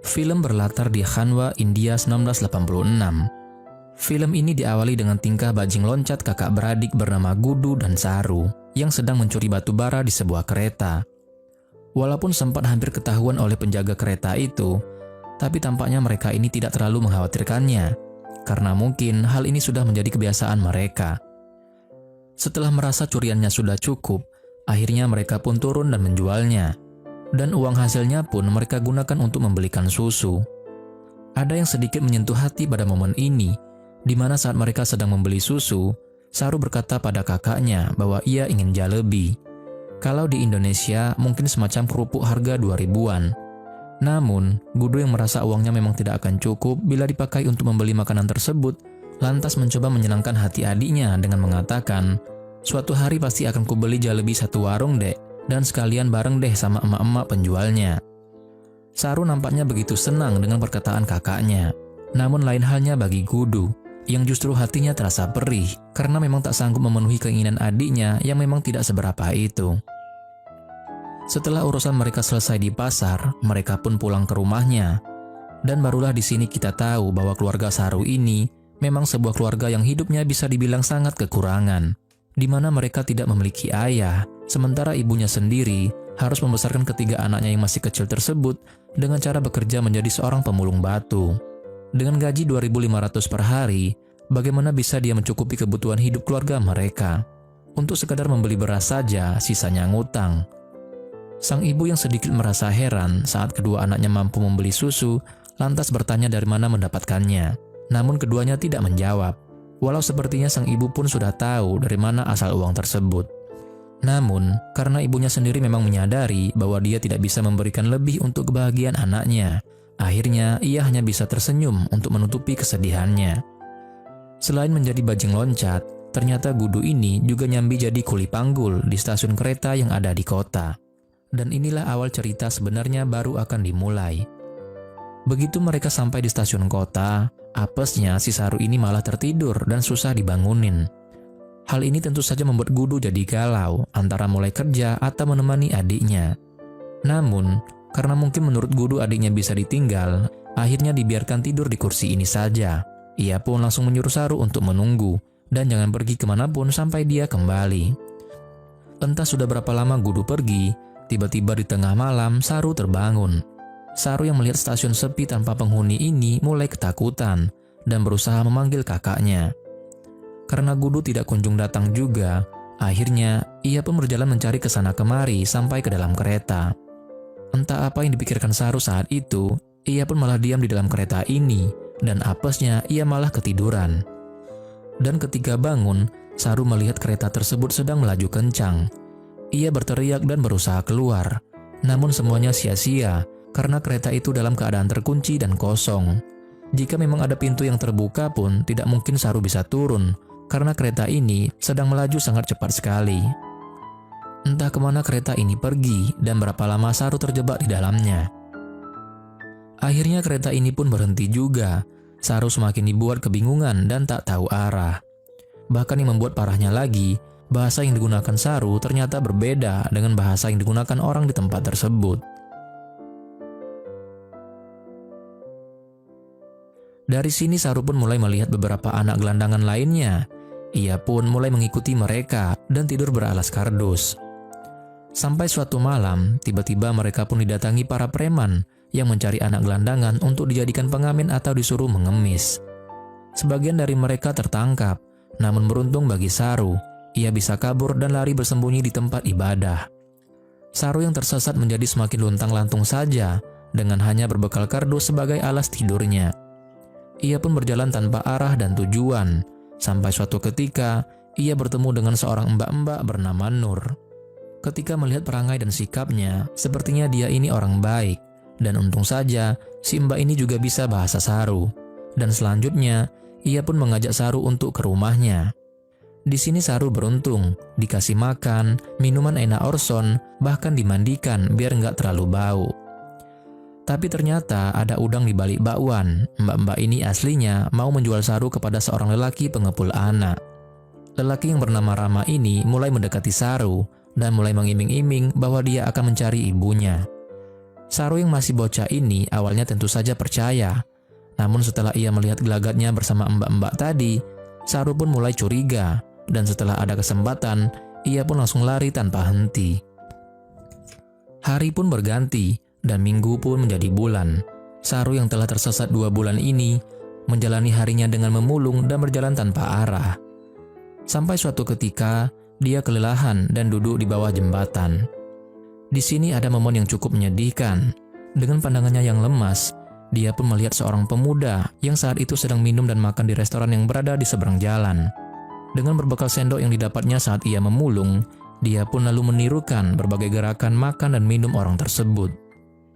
Film berlatar di Khanwa, India 1986. Film ini diawali dengan tingkah bajing loncat kakak beradik bernama Gudu dan Saru yang sedang mencuri batu bara di sebuah kereta. Walaupun sempat hampir ketahuan oleh penjaga kereta itu, tapi tampaknya mereka ini tidak terlalu mengkhawatirkannya, karena mungkin hal ini sudah menjadi kebiasaan mereka. Setelah merasa curiannya sudah cukup, akhirnya mereka pun turun dan menjualnya. Dan uang hasilnya pun mereka gunakan untuk membelikan susu. Ada yang sedikit menyentuh hati pada momen ini, di mana saat mereka sedang membeli susu, Saru berkata pada kakaknya bahwa ia ingin jalebi. Kalau di Indonesia mungkin semacam kerupuk harga 2.000-an. Namun, Gudu yang merasa uangnya memang tidak akan cukup bila dipakai untuk membeli makanan tersebut, lantas mencoba menyenangkan hati adiknya dengan mengatakan, "Suatu hari pasti akan kubeli jalebi satu warung, Dek. Dan sekalian bareng deh sama emak-emak penjualnya." Saru nampaknya begitu senang dengan perkataan kakaknya. Namun lain halnya bagi Gudu, yang justru hatinya terasa perih karena memang tak sanggup memenuhi keinginan adiknya yang memang tidak seberapa itu. Setelah urusan mereka selesai di pasar, mereka pun pulang ke rumahnya. Dan barulah di sini kita tahu bahwa keluarga Saru ini memang sebuah keluarga yang hidupnya bisa dibilang sangat kekurangan, di mana mereka tidak memiliki ayah, sementara ibunya sendiri harus membesarkan ketiga anaknya yang masih kecil tersebut dengan cara bekerja menjadi seorang pemulung batu. Dengan gaji 2.500 per hari, bagaimana bisa dia mencukupi kebutuhan hidup keluarga mereka? Untuk sekadar membeli beras saja, sisanya ngutang. Sang ibu yang sedikit merasa heran saat kedua anaknya mampu membeli susu, lantas bertanya dari mana mendapatkannya. Namun keduanya tidak menjawab, walau sepertinya sang ibu pun sudah tahu dari mana asal uang tersebut. Namun, karena ibunya sendiri memang menyadari bahwa dia tidak bisa memberikan lebih untuk kebahagiaan anaknya, akhirnya ia hanya bisa tersenyum untuk menutupi kesedihannya. Selain menjadi bajing loncat, ternyata Gudu ini juga nyambi jadi kuli panggul di stasiun kereta yang ada di kota. Dan inilah awal cerita sebenarnya baru akan dimulai. Begitu mereka sampai di stasiun kota, apesnya si Saru ini malah tertidur dan susah dibangunin. Hal ini tentu saja membuat Gudu jadi galau antara mulai kerja atau menemani adiknya. Namun, karena mungkin menurut Gudu adiknya bisa ditinggal, akhirnya dibiarkan tidur di kursi ini saja. Ia pun langsung menyuruh Saru untuk menunggu, dan jangan pergi kemanapun sampai dia kembali. Entah sudah berapa lama Gudu pergi, tiba-tiba di tengah malam Saru terbangun. Saru yang melihat stasiun sepi tanpa penghuni ini mulai ketakutan, dan berusaha memanggil kakaknya. Karena Gudu tidak kunjung datang juga, akhirnya ia pun berjalan mencari ke sana kemari sampai ke dalam kereta. Entah apa yang dipikirkan Saru saat itu, ia pun malah diam di dalam kereta ini, dan apesnya ia malah ketiduran. Dan ketika bangun, Saru melihat kereta tersebut sedang melaju kencang. Ia berteriak dan berusaha keluar, namun semuanya sia-sia karena kereta itu dalam keadaan terkunci dan kosong. Jika memang ada pintu yang terbuka pun tidak mungkin Saru bisa turun, karena kereta ini sedang melaju sangat cepat sekali. Entah kemana kereta ini pergi dan berapa lama Saru terjebak di dalamnya. Akhirnya kereta ini pun berhenti juga. Saru semakin dibuat kebingungan dan tak tahu arah. Bahkan yang membuat parahnya lagi, bahasa yang digunakan Saru ternyata berbeda dengan bahasa yang digunakan orang di tempat tersebut. Dari sini Saru pun mulai melihat beberapa anak gelandangan lainnya. Ia pun mulai mengikuti mereka dan tidur beralas kardus. Sampai suatu malam, tiba-tiba mereka pun didatangi para preman yang mencari anak gelandangan untuk dijadikan pengamen atau disuruh mengemis. Sebagian dari mereka tertangkap, namun beruntung bagi Saru, ia bisa kabur dan lari bersembunyi di tempat ibadah. Saru yang tersesat menjadi semakin luntang-lantung saja dengan hanya berbekal kardus sebagai alas tidurnya. Ia pun berjalan tanpa arah dan tujuan, sampai suatu ketika ia bertemu dengan seorang mbak-mbak bernama Nur. Ketika melihat perangai dan sikapnya, sepertinya dia ini orang baik, dan untung saja si mbak ini juga bisa bahasa Saru. Dan selanjutnya, ia pun mengajak Saru untuk ke rumahnya. Di sini Saru beruntung, dikasih makan, minuman enak orson, bahkan dimandikan biar nggak terlalu bau. Tapi ternyata ada udang di balik bakwan. Mbak-mbak ini aslinya mau menjual Saru kepada seorang lelaki pengepul anak. Lelaki yang bernama Rama ini mulai mendekati Saru dan mulai mengiming-iming bahwa dia akan mencari ibunya. Saru yang masih bocah ini awalnya tentu saja percaya. Namun setelah ia melihat gelagatnya bersama mbak-mbak tadi, Saru pun mulai curiga, dan setelah ada kesempatan, ia pun langsung lari tanpa henti. Hari pun berganti, dan minggu pun menjadi bulan. Saru yang telah tersesat 2 bulan ini, menjalani harinya dengan memulung dan berjalan tanpa arah. Sampai suatu ketika, dia kelelahan dan duduk di bawah jembatan. Di sini ada momen yang cukup menyedihkan. Dengan pandangannya yang lemas, dia pun melihat seorang pemuda yang saat itu sedang minum dan makan di restoran yang berada di seberang jalan. Dengan berbekal sendok yang didapatnya saat ia memulung, dia pun lalu menirukan berbagai gerakan makan dan minum orang tersebut.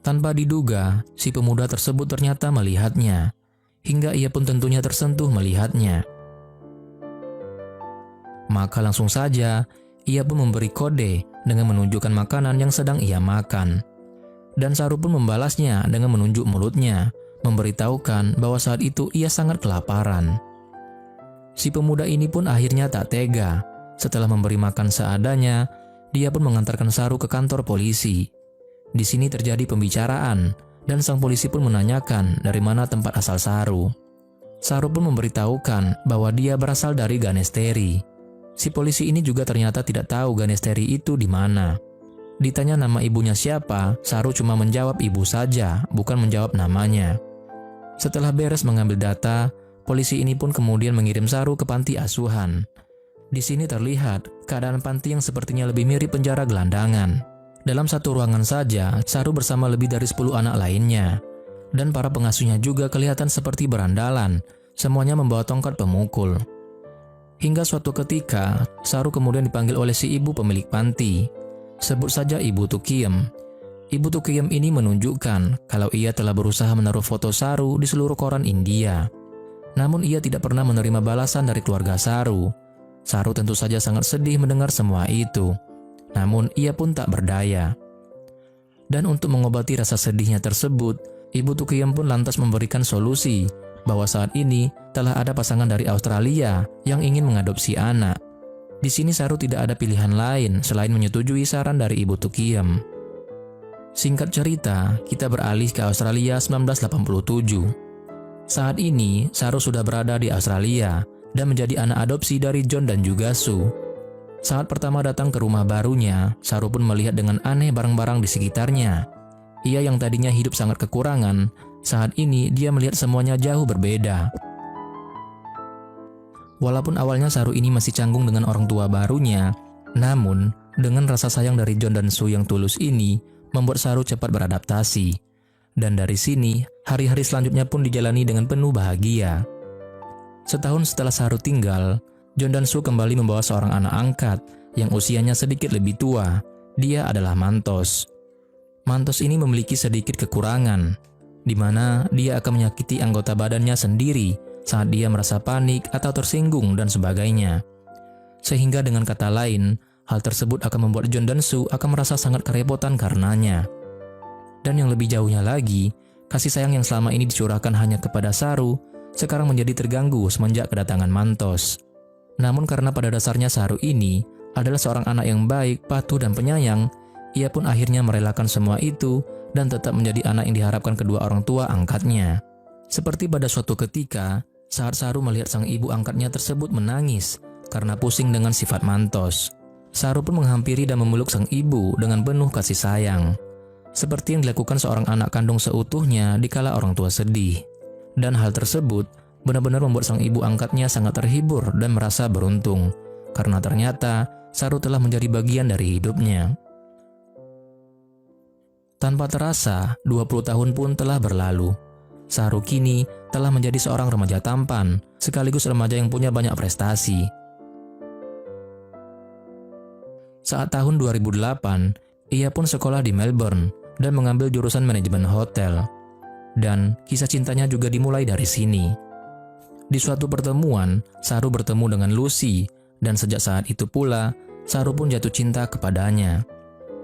Tanpa diduga, si pemuda tersebut ternyata melihatnya, hingga ia pun tentunya tersentuh melihatnya. Maka langsung saja, ia pun memberi kode dengan menunjukkan makanan yang sedang ia makan. Dan Saru pun membalasnya dengan menunjuk mulutnya, memberitahukan bahwa saat itu ia sangat kelaparan. Si pemuda ini pun akhirnya tak tega. Setelah memberi makan seadanya, dia pun mengantarkan Saru ke kantor polisi. Di sini terjadi pembicaraan, dan sang polisi pun menanyakan dari mana tempat asal Saru. Saru pun memberitahukan bahwa dia berasal dari Ganesteri. Si polisi ini juga ternyata tidak tahu Ganesteri itu di mana. Ditanya nama ibunya siapa, Saru cuma menjawab ibu saja, bukan menjawab namanya. Setelah beres mengambil data, polisi ini pun kemudian mengirim Saru ke panti asuhan. Di sini terlihat keadaan panti yang sepertinya lebih mirip penjara gelandangan. Dalam satu ruangan saja, Saru bersama lebih dari 10 anak lainnya. Dan para pengasuhnya juga kelihatan seperti berandalan, semuanya membawa tongkat pemukul. Hingga suatu ketika, Saru kemudian dipanggil oleh si ibu pemilik panti. Sebut saja Ibu Tukiem. Ibu Tukiem ini menunjukkan kalau ia telah berusaha menaruh foto Saru di seluruh koran India. Namun ia tidak pernah menerima balasan dari keluarga Saru. Saru tentu saja sangat sedih mendengar semua itu. Namun ia pun tak berdaya. Dan untuk mengobati rasa sedihnya tersebut, Ibu Tukiem pun lantas memberikan solusi bahwa saat ini telah ada pasangan dari Australia yang ingin mengadopsi anak. Di sini Saru tidak ada pilihan lain selain menyetujui saran dari Ibu Tukiem. Singkat cerita, kita beralih ke Australia 1987. Saat ini, Saru sudah berada di Australia dan menjadi anak adopsi dari John dan juga Sue. Saat pertama datang ke rumah barunya, Saru pun melihat dengan aneh barang-barang di sekitarnya. Ia yang tadinya hidup sangat kekurangan, saat ini dia melihat semuanya jauh berbeda. Walaupun awalnya Saru ini masih canggung dengan orang tua barunya, namun dengan rasa sayang dari John dan Sue yang tulus ini, membuat Saru cepat beradaptasi. Dan dari sini, hari-hari selanjutnya pun dijalani dengan penuh bahagia. Setahun setelah Saru tinggal, John dan Sue kembali membawa seorang anak angkat yang usianya sedikit lebih tua. Dia adalah Mantos. Mantos ini memiliki sedikit kekurangan, di mana dia akan menyakiti anggota badannya sendiri saat dia merasa panik atau tersinggung dan sebagainya. Sehingga dengan kata lain, hal tersebut akan membuat John dan Sue akan merasa sangat kerepotan karenanya. Dan yang lebih jauhnya lagi, kasih sayang yang selama ini dicurahkan hanya kepada Saru, sekarang menjadi terganggu semenjak kedatangan Mantos. Namun karena pada dasarnya Saru ini adalah seorang anak yang baik, patuh dan penyayang, ia pun akhirnya merelakan semua itu dan tetap menjadi anak yang diharapkan kedua orang tua angkatnya. Seperti pada suatu ketika, saat Saru melihat sang ibu angkatnya tersebut menangis karena pusing dengan sifat Mantos. Saru pun menghampiri dan memeluk sang ibu dengan penuh kasih sayang, seperti yang dilakukan seorang anak kandung seutuhnya dikala orang tua sedih. Dan hal tersebut benar-benar membuat sang ibu angkatnya sangat terhibur dan merasa beruntung, karena ternyata Saru telah menjadi bagian dari hidupnya. Tanpa terasa, 20 tahun pun telah berlalu. Saru kini telah menjadi seorang remaja tampan, sekaligus remaja yang punya banyak prestasi. Saat tahun 2008, ia pun sekolah di Melbourne dan mengambil jurusan manajemen hotel. Dan kisah cintanya juga dimulai dari sini. Di suatu pertemuan, Saru bertemu dengan Lucy, dan sejak saat itu pula, Saru pun jatuh cinta kepadanya.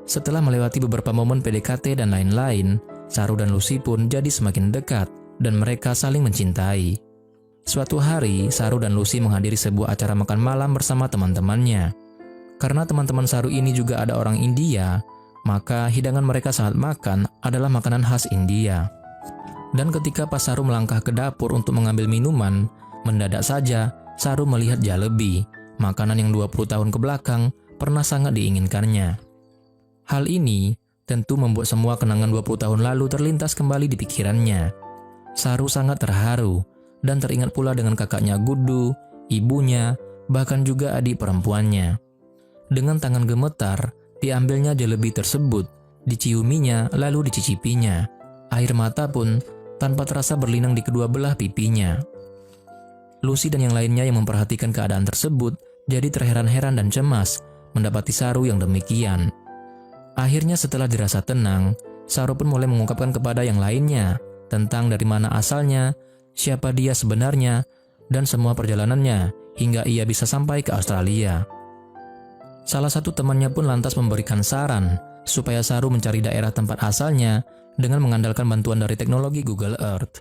Setelah melewati beberapa momen PDKT dan lain-lain, Saru dan Lucy pun jadi semakin dekat dan mereka saling mencintai. Suatu hari, Saru dan Lucy menghadiri sebuah acara makan malam bersama teman-temannya. Karena teman-teman Saru ini juga ada orang India, maka hidangan mereka saat makan adalah makanan khas India. Dan ketika pas Saru melangkah ke dapur untuk mengambil minuman, mendadak saja Saru melihat jalebi, makanan yang 20 tahun ke belakang pernah sangat diinginkannya. Hal ini tentu membuat semua kenangan 20 tahun lalu terlintas kembali di pikirannya. Saru sangat terharu dan teringat pula dengan kakaknya Gudu, ibunya, bahkan juga adik perempuannya. Dengan tangan gemetar, diambilnya jalebi tersebut, diciuminya lalu dicicipinya. Air mata pun tanpa terasa berlinang di kedua belah pipinya. Lucy dan yang lainnya yang memperhatikan keadaan tersebut jadi terheran-heran dan cemas mendapati Saru yang demikian. Akhirnya setelah dirasa tenang, Saru pun mulai mengungkapkan kepada yang lainnya tentang dari mana asalnya, siapa dia sebenarnya, dan semua perjalanannya hingga ia bisa sampai ke Australia. Salah satu temannya pun lantas memberikan saran supaya Saru mencari daerah tempat asalnya dengan mengandalkan bantuan dari teknologi Google Earth.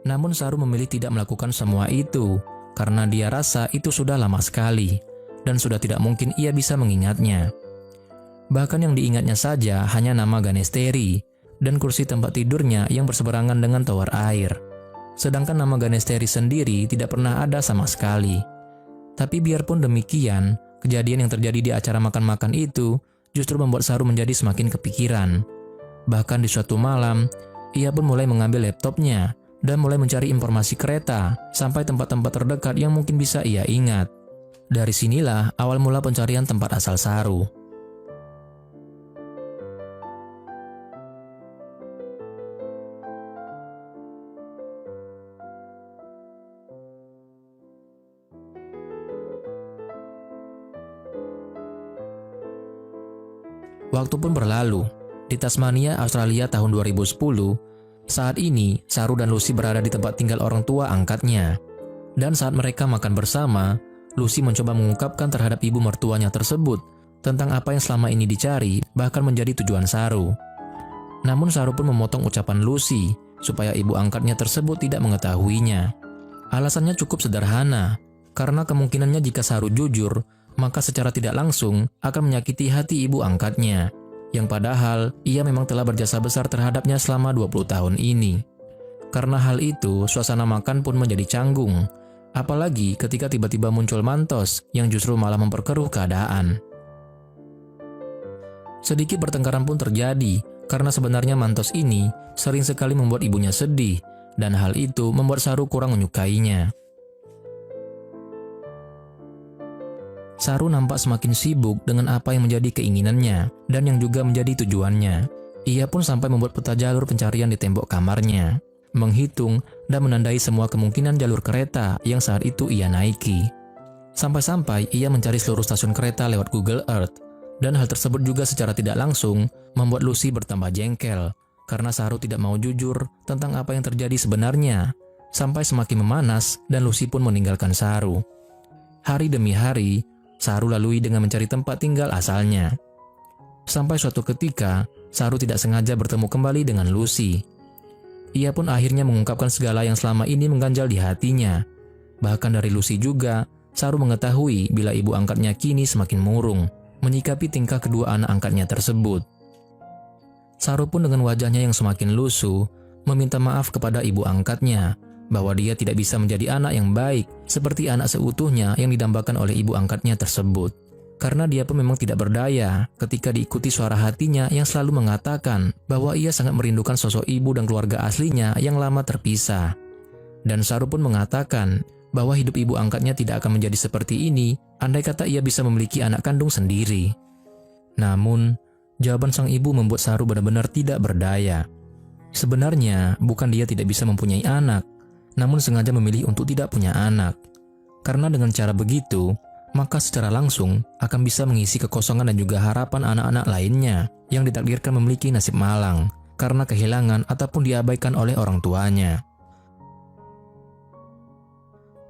Namun Saru memilih tidak melakukan semua itu karena dia rasa itu sudah lama sekali dan sudah tidak mungkin ia bisa mengingatnya. Bahkan yang diingatnya saja hanya nama Ganesteri dan kursi tempat tidurnya yang berseberangan dengan tower air. Sedangkan nama Ganesteri sendiri tidak pernah ada sama sekali. Tapi biarpun demikian, kejadian yang terjadi di acara makan-makan itu justru membuat Saru menjadi semakin kepikiran. Bahkan di suatu malam, ia pun mulai mengambil laptopnya dan mulai mencari informasi kereta sampai tempat-tempat terdekat yang mungkin bisa ia ingat. Dari sinilah awal mula pencarian tempat asal Saru. Waktu pun berlalu. Di Tasmania, Australia tahun 2010, saat ini Saru dan Lucy berada di tempat tinggal orang tua angkatnya. Dan saat mereka makan bersama, Lucy mencoba mengungkapkan terhadap ibu mertuanya tersebut tentang apa yang selama ini dicari, bahkan menjadi tujuan Saru. Namun Saru pun memotong ucapan Lucy supaya ibu angkatnya tersebut tidak mengetahuinya. Alasannya cukup sederhana, karena kemungkinannya jika Saru jujur, maka secara tidak langsung akan menyakiti hati ibu angkatnya, yang padahal ia memang telah berjasa besar terhadapnya selama 20 tahun ini. Karena hal itu, suasana makan pun menjadi canggung, apalagi ketika tiba-tiba muncul Mantos yang justru malah memperkeruh keadaan. Sedikit pertengkaran pun terjadi, karena sebenarnya Mantos ini sering sekali membuat ibunya sedih, dan hal itu membuat Saru kurang menyukainya. Saru nampak semakin sibuk dengan apa yang menjadi keinginannya dan yang juga menjadi tujuannya. Ia pun sampai membuat peta jalur pencarian di tembok kamarnya, menghitung dan menandai semua kemungkinan jalur kereta yang saat itu ia naiki. Sampai-sampai ia mencari seluruh stasiun kereta lewat Google Earth, dan hal tersebut juga secara tidak langsung membuat Lucy bertambah jengkel karena Saru tidak mau jujur tentang apa yang terjadi sebenarnya, sampai semakin memanas dan Lucy pun meninggalkan Saru. Hari demi hari, Saru lalui dengan mencari tempat tinggal asalnya. Sampai suatu ketika, Saru tidak sengaja bertemu kembali dengan Lucy. Ia pun akhirnya mengungkapkan segala yang selama ini mengganjal di hatinya. Bahkan dari Lucy juga, Saru mengetahui bila ibu angkatnya kini semakin murung menyikapi tingkah kedua anak angkatnya tersebut. Saru pun dengan wajahnya yang semakin lusuh, meminta maaf kepada ibu angkatnya, bahwa dia tidak bisa menjadi anak yang baik seperti anak seutuhnya yang didambakan oleh ibu angkatnya tersebut. Karena dia pun memang tidak berdaya ketika diikuti suara hatinya yang selalu mengatakan bahwa ia sangat merindukan sosok ibu dan keluarga aslinya yang lama terpisah. Dan Saru pun mengatakan bahwa hidup ibu angkatnya tidak akan menjadi seperti ini andai kata ia bisa memiliki anak kandung sendiri. Namun, jawaban sang ibu membuat Saru benar-benar tidak berdaya. Sebenarnya, bukan dia tidak bisa mempunyai anak, namun sengaja memilih untuk tidak punya anak. Karena dengan cara begitu, maka secara langsung akan bisa mengisi kekosongan dan juga harapan anak-anak lainnya yang ditakdirkan memiliki nasib malang karena kehilangan ataupun diabaikan oleh orang tuanya.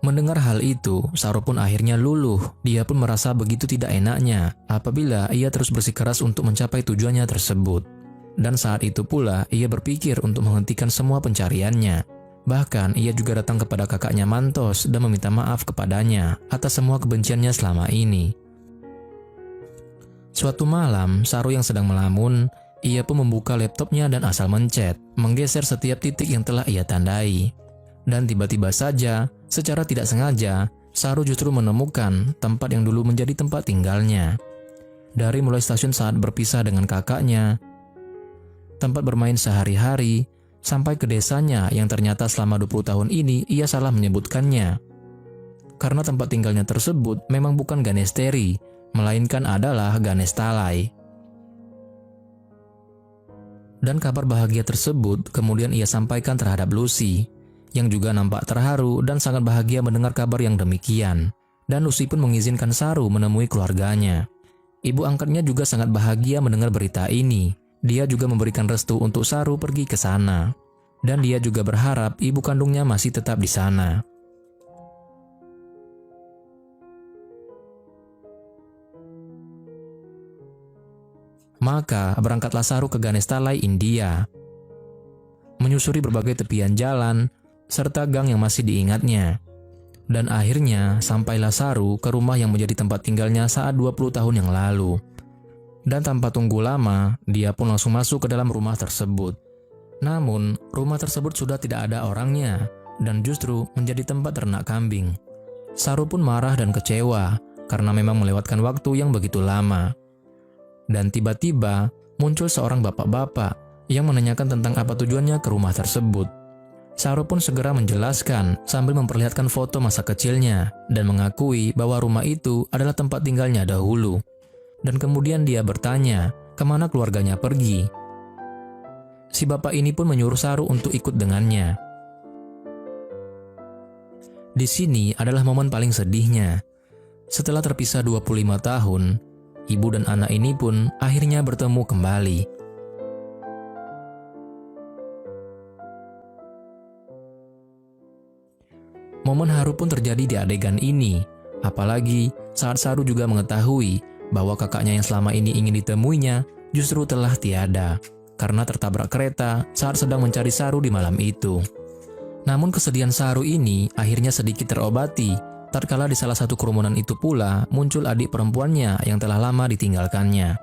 Mendengar hal itu, Saru pun akhirnya luluh. Dia pun merasa begitu tidak enaknya apabila ia terus bersikeras untuk mencapai tujuannya tersebut. Dan saat itu pula ia berpikir untuk menghentikan semua pencariannya. Bahkan ia juga datang kepada kakaknya Mantos dan meminta maaf kepadanya atas semua kebenciannya selama ini. Suatu malam, Saru yang sedang melamun, ia pun membuka laptopnya dan asal mencet, menggeser setiap titik yang telah ia tandai. Dan tiba-tiba saja, secara tidak sengaja, Saru justru menemukan tempat yang dulu menjadi tempat tinggalnya. Dari mulai stasiun saat berpisah dengan kakaknya, tempat bermain sehari-hari, sampai ke desanya yang ternyata selama 20 tahun ini ia salah menyebutkannya. Karena tempat tinggalnya tersebut memang bukan Ganesteri, melainkan adalah Ganestalai. Dan kabar bahagia tersebut kemudian ia sampaikan terhadap Lucy, yang juga nampak terharu dan sangat bahagia mendengar kabar yang demikian. Dan Lucy pun mengizinkan Saru menemui keluarganya. Ibu angkatnya juga sangat bahagia mendengar berita ini. Dia juga memberikan restu untuk Saru pergi ke sana. Dan dia juga berharap ibu kandungnya masih tetap di sana. Maka berangkatlah Saru ke Ganestalai, India, menyusuri berbagai tepian jalan, serta gang yang masih diingatnya. Dan akhirnya sampailah Saru ke rumah yang menjadi tempat tinggalnya saat 20 tahun yang lalu. Dan tanpa tunggu lama, dia pun langsung masuk ke dalam rumah tersebut. Namun, rumah tersebut sudah tidak ada orangnya, dan justru menjadi tempat ternak kambing. Saru pun marah dan kecewa, karena memang melewatkan waktu yang begitu lama. Dan tiba-tiba muncul seorang bapak-bapak yang menanyakan tentang apa tujuannya ke rumah tersebut. Saru pun segera menjelaskan sambil memperlihatkan foto masa kecilnya dan mengakui bahwa rumah itu adalah tempat tinggalnya dahulu. Dan kemudian dia bertanya kemana keluarganya pergi. Si bapak ini pun menyuruh Saru untuk ikut dengannya. Di sini adalah momen paling sedihnya. Setelah terpisah 25 tahun, ibu dan anak ini pun akhirnya bertemu kembali. Momen haru pun terjadi di adegan ini, apalagi saat Saru juga mengetahui bahwa kakaknya yang selama ini ingin ditemuinya justru telah tiada, karena tertabrak kereta saat sedang mencari Saru di malam itu. Namun kesedihan Saru ini akhirnya sedikit terobati tatkala di salah satu kerumunan itu pula muncul adik perempuannya yang telah lama ditinggalkannya.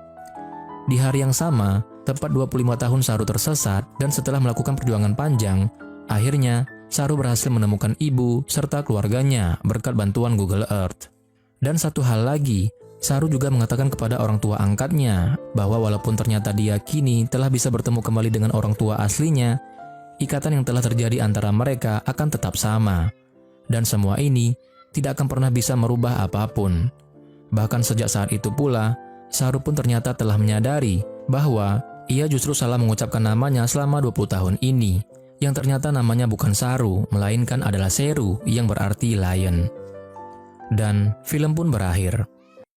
Di hari yang sama, tepat 25 tahun Saru tersesat dan setelah melakukan perjuangan panjang, akhirnya Saru berhasil menemukan ibu serta keluarganya berkat bantuan Google Earth. Dan satu hal lagi, Saru juga mengatakan kepada orang tua angkatnya bahwa walaupun ternyata dia kini telah bisa bertemu kembali dengan orang tua aslinya, ikatan yang telah terjadi antara mereka akan tetap sama. Dan semua ini tidak akan pernah bisa merubah apapun. Bahkan sejak saat itu pula, Saru pun ternyata telah menyadari bahwa ia justru salah mengucapkan namanya selama 20 tahun ini, yang ternyata namanya bukan Saru, melainkan adalah Seru yang berarti lion. Dan film pun berakhir.